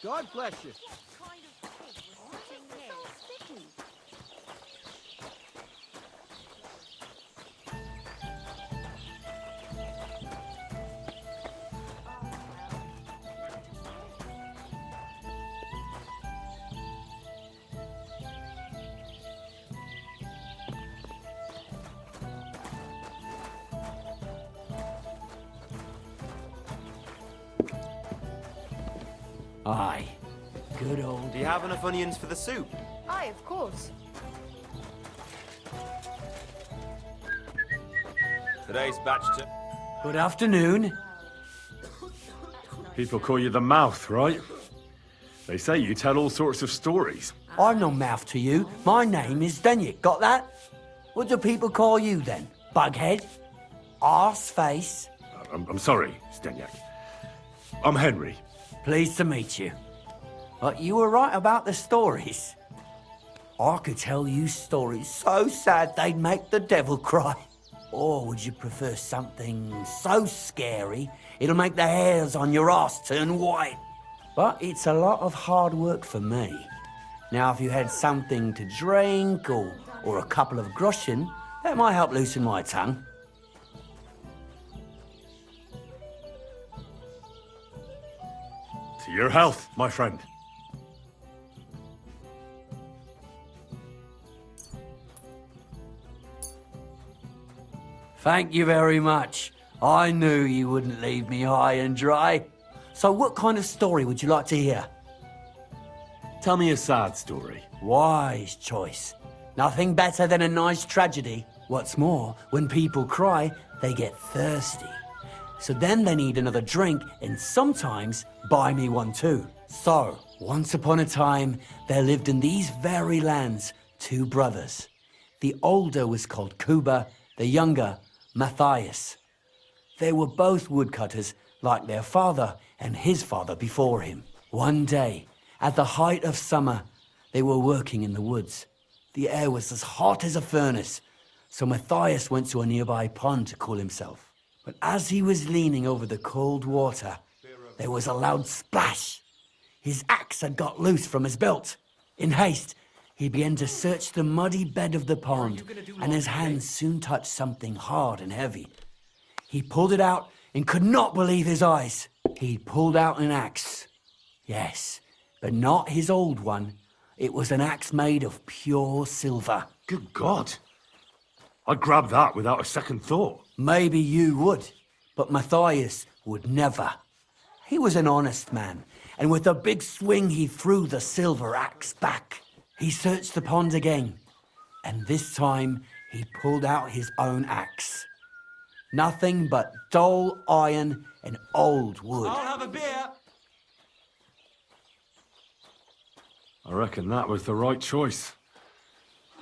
God bless you. What kind of pig was sitting here? Aye. Good old... Do you have enough onions for the soup? Aye, of course. Today's batch to... Good afternoon. People call you the mouth, right? They say you tell all sorts of stories. I'm no mouth to you. My name is Denyek. Got that? What do people call you then? Bughead? Arse face? I'm sorry, Stenyak. I'm Henry. Pleased to meet you. But you were right about the stories. I could tell you stories so sad they'd make the devil cry. Or would you prefer something so scary it'll make the hairs on your ass turn white? But it's a lot of hard work for me. Now, if you had something to drink or a couple of groschen, that might help loosen my tongue. To your health, my friend. Thank you very much. I knew you wouldn't leave me high and dry. So what kind of story would you like to hear? Tell me a sad story. Wise choice. Nothing better than a nice tragedy. What's more, when people cry, they get thirsty. So then they need another drink and sometimes buy me one too. So, once upon a time, there lived in these very lands 2 brothers. The older was called Kuba, the younger, Matthias. They were both woodcutters like their father and his father before him. One day, at the height of summer, they were working in the woods. The air was as hot as a furnace, so Matthias went to a nearby pond to cool himself. But as he was leaning over the cold water, there was a loud splash. His axe had got loose from his belt. In haste, he began to search the muddy bed of the pond, and his hands soon touched something hard and heavy. He pulled it out and could not believe his eyes. He pulled out an axe. Yes, but not his old one. It was an axe made of pure silver. Good God. I'd grab that without a second thought. Maybe you would, but Matthias would never. He was an honest man, and with a big swing he threw the silver axe back. He searched the pond again, and this time he pulled out his own axe. Nothing but dull iron and old wood. I'll have a beer! I reckon that was the right choice.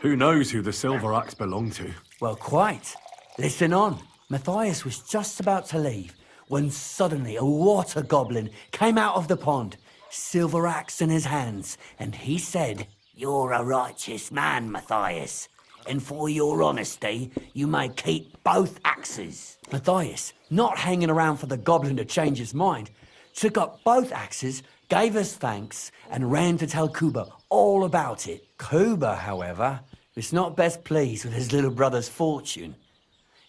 Who knows who the silver axe belonged to? Well, quite. Listen on. Matthias was just about to leave when suddenly a water goblin came out of the pond, silver axe in his hands, and he said, "You're a righteous man, Matthias, and for your honesty, you may keep both axes." Matthias, not hanging around for the goblin to change his mind, took up both axes, gave us thanks, and ran to tell Kuba all about it. Kuba, however, was not best pleased with his little brother's fortune.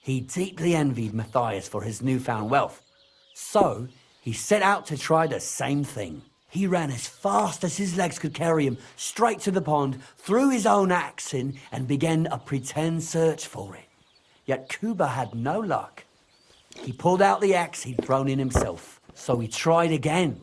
He deeply envied Matthias for his newfound wealth. So, he set out to try the same thing. He ran as fast as his legs could carry him straight to the pond, threw his own axe in, and began a pretend search for it. Yet Kuba had no luck. He pulled out the axe he'd thrown in himself. So he tried again.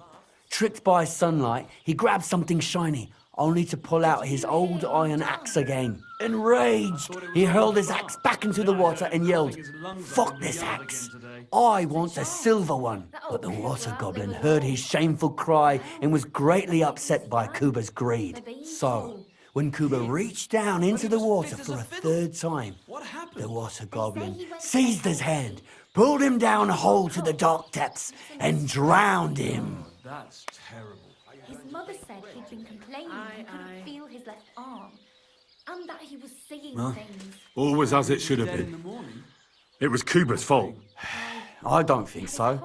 Tricked by sunlight, he grabbed something shiny, only to pull out his old iron axe again. Enraged, he hurled his axe back into the water and yelled, "Fuck this axe! I want a silver one!" But the water goblin heard his shameful cry and was greatly upset by Kuba's greed. So, when Kuba reached down into the water for a third time, the water goblin seized his hand, pulled him down a hole to the dark depths, and drowned him. That's terrible. His mother said he'd been complaining he couldn't feel his left arm, and that he was seeing things. All was as it should have been. It was Kuba's fault. I don't think so.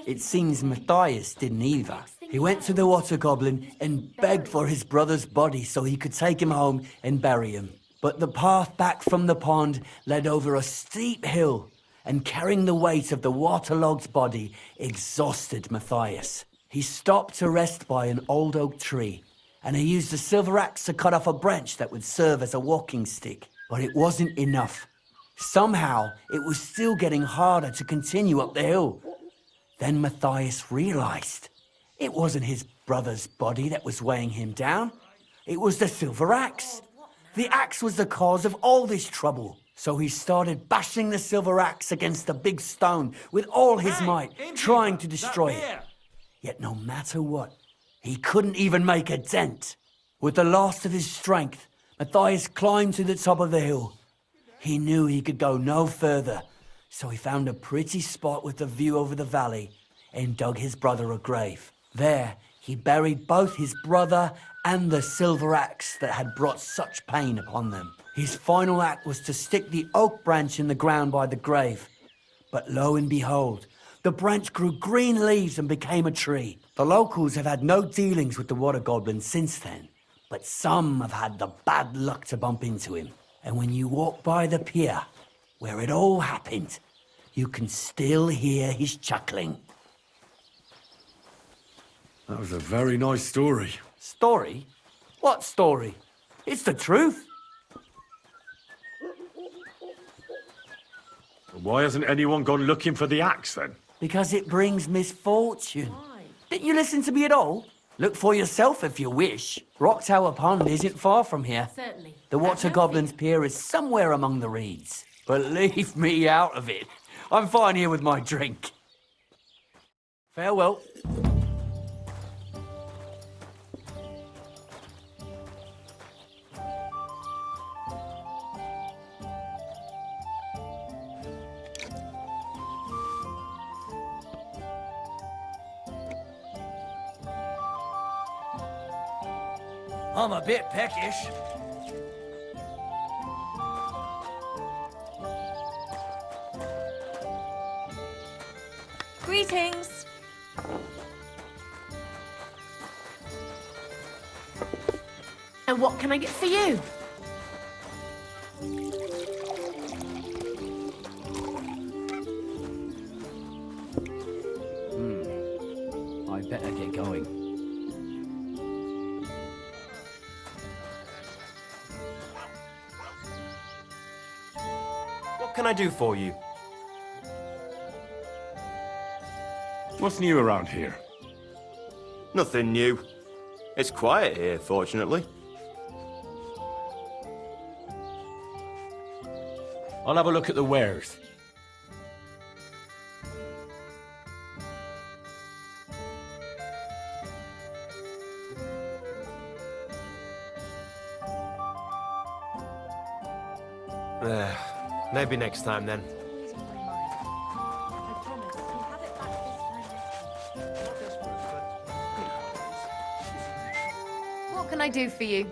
It seems Matthias didn't either. He went to the water goblin and begged for his brother's body so he could take him home and bury him. But the path back from the pond led over a steep hill, and carrying the weight of the waterlogged body exhausted Matthias. He stopped to rest by an old oak tree, and he used a silver axe to cut off a branch that would serve as a walking stick. But it wasn't enough. Somehow, it was still getting harder to continue up the hill. Then Matthias realized it wasn't his brother's body that was weighing him down. It was the silver axe. The axe was the cause of all this trouble. So he started bashing the silver axe against the big stone with all his might, trying to destroy it. Yet no matter what, he couldn't even make a dent. With the last of his strength, Matthias climbed to the top of the hill. He knew he could go no further, so he found a pretty spot with a view over the valley and dug his brother a grave. There, he buried both his brother and the silver axe that had brought such pain upon them. His final act was to stick the oak branch in the ground by the grave. But lo and behold, the branch grew green leaves and became a tree. The locals have had no dealings with the water goblin since then, but some have had the bad luck to bump into him. And when you walk by the pier, where it all happened, you can still hear his chuckling. That was a very nice story. Story? What story? It's the truth. Why hasn't anyone gone looking for the axe then? Because it brings misfortune. Didn't you listen to me at all? Look for yourself if you wish. Rock Tower Pond isn't far from here. Certainly. The Water Goblin's Pier is somewhere among the reeds. But leave me out of it. I'm fine here with my drink. Farewell. I'm a bit peckish. Greetings. And what can I get for you? I better get going. What can I do for you? What's new around here? Nothing new. It's quiet here, fortunately. I'll have a look at the wares. Maybe next time then. What can I do for you?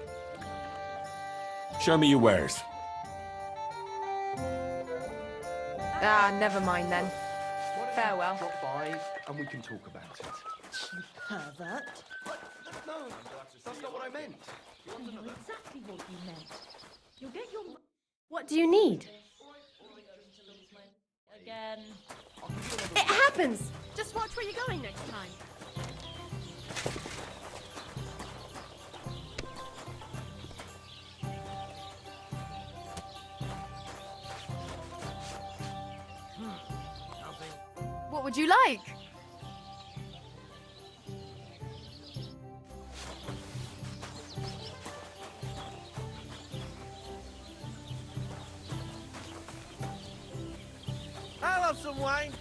Show me your wares. Ah, never mind then. Farewell. Drop by and we can talk about it. Pervert. No, that's not what I meant. I know exactly what you meant. You'll get your... What do you need? Again. It happens! Just watch where you're going next time. What would you like? I'll have some wine.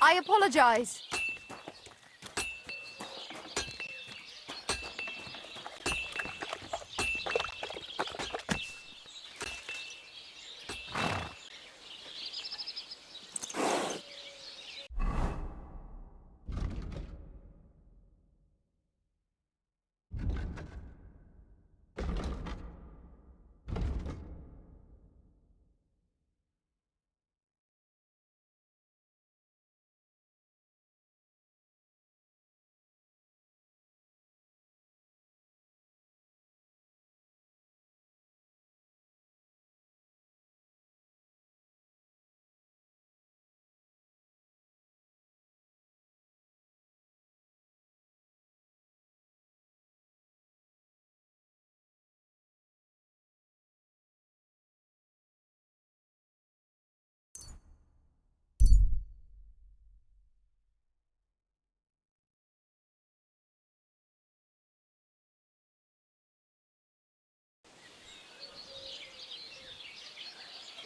I apologize.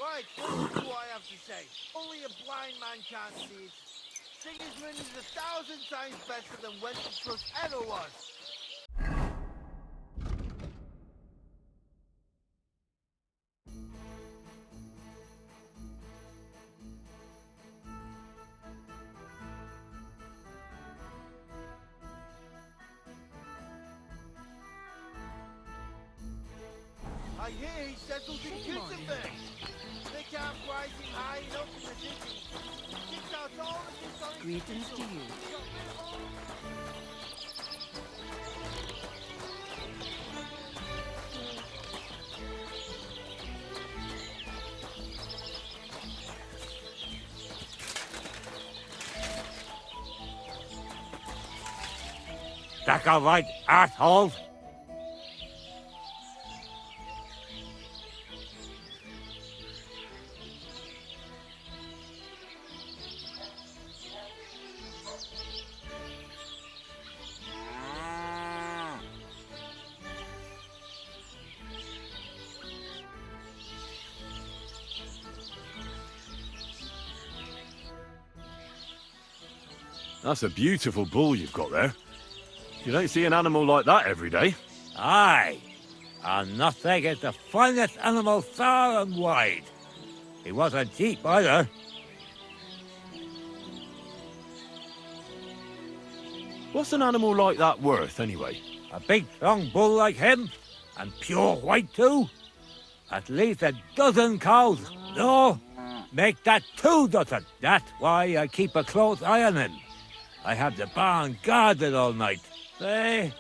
Right, what do I have to say? Only a blind man can't see it. Sigismund is 1,000 times better than Wenceslas ever was. I hear he settled in Gutenberg. They can't rise him high enough in the city. Kicked out all the historic Greetings to you. That's all right, asshole. That's a beautiful bull you've got there. You don't see an animal like that every day. Aye, and nothing is the finest animal far and wide. He wasn't cheap either. What's an animal like that worth, anyway? A big strong bull like him, and pure white too. At least a dozen cows. No, make that 2 dozen. That's why I keep a close eye on him. I have the barn guarded all night. Say,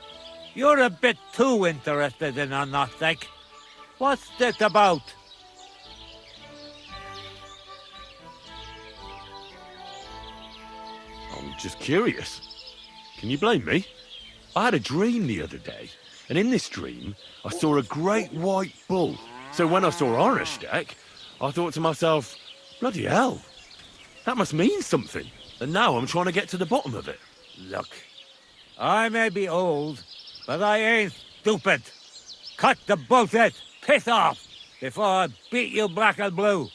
you're a bit too interested in a nothing. What's this about? I'm just curious. Can you blame me? I had a dream the other day, and in this dream, I saw a great white bull. So when I saw Ornsteck, I thought to myself, bloody hell, that must mean something. And now I'm trying to get to the bottom of it. Look, I may be old, but I ain't stupid. Cut the bullshit, piss off, before I beat you black and blue.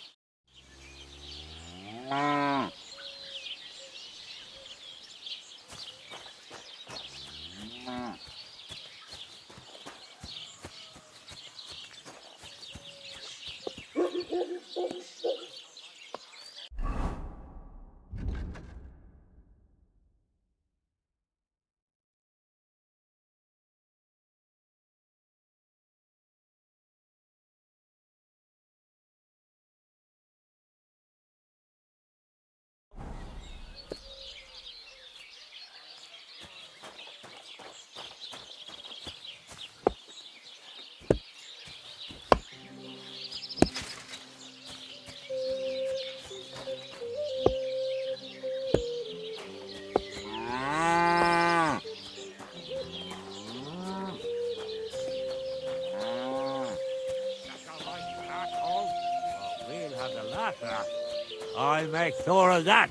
I'll make sure of that.